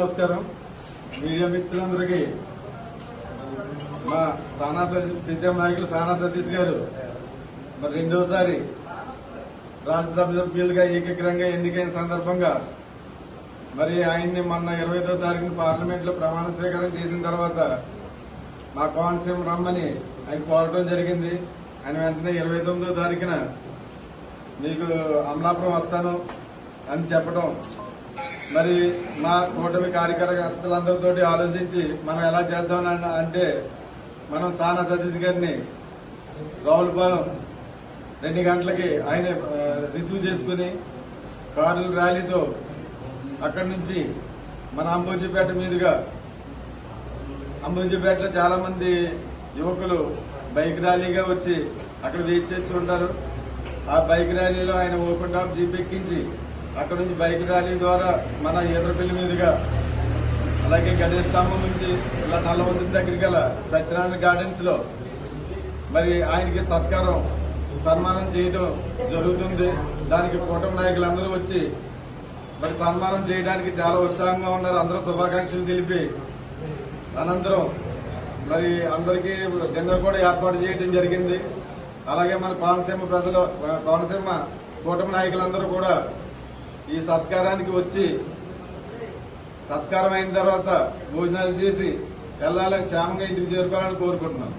నమస్కారం మీడియా మిత్రులందరికీ మా సానా విద్యా నాయకులు సానా సతీష్ గారు మరి రెండోసారి రాజ్యసభ సభ్యులుగా ఏకగ్రంగా ఎన్నికైన సందర్భంగా మరి ఆయన్ని మొన్న 25వ తారీఖున పార్లమెంట్ లో ప్రమాణ స్వీకారం చేసిన తర్వాత మా కోనసీమ రమ్మని ఆయన కోరటం జరిగింది. ఆయన వెంటనే 29వ తారీఖున మీకు అమలాపురం వస్తాను అని చెప్పడం, మరి మా కూటమి కార్యకర్తలందరితో ఆలోచించి మనం ఎలా చేద్దాం అంటే మనం సానా సతీష్ గారిని రావులపాలెం 2 గంటలకి ఆయన రిసీవ్ చేసుకుని కారు ర్యాలీతో అక్కడి నుంచి మన అంబోజీపేట మీదుగా, అంబోజీపేటలో చాలా మంది యువకులు బైక్ ర్యాలీగా వచ్చి అక్కడ వెయిట్ చేస్తూ ఉంటారు. ఆ బైక్ ర్యాలీలో ఆయన ఓపెన్ టాప్ జీప్ ఎక్కించి అక్కడ నుంచి బైక్ ర్యాలీ ద్వారా మన ఈదరపల్లి మీదుగా, అలాగే గణేష్ స్తంభం నుంచి ఇలా నల్లవంతుల దగ్గరికి గల సత్యనారాయణ గార్డెన్స్ లో మరి ఆయనకి సన్మానం చేయడం జరుగుతుంది. దానికి కూటమి నాయకులందరూ వచ్చి మరి సన్మానం చేయడానికి చాలా ఉత్సాహంగా ఉన్నారు. అందరూ శుభాకాంక్షలు తెలిపి అనంతరం మరి అందరికీ డిన్నర్ కూడా ఏర్పాటు చేయడం జరిగింది. అలాగే మన కోనసీమ కూటమి నాయకులందరూ కూడా ఈ సత్కారానికి వచ్చి సత్కారం అయిన తర్వాత భోజనాలు చేసి వెళ్ళాలని క్షేమంగా ఇంటికి చేరుకోవాలని కోరుకుంటున్నాం.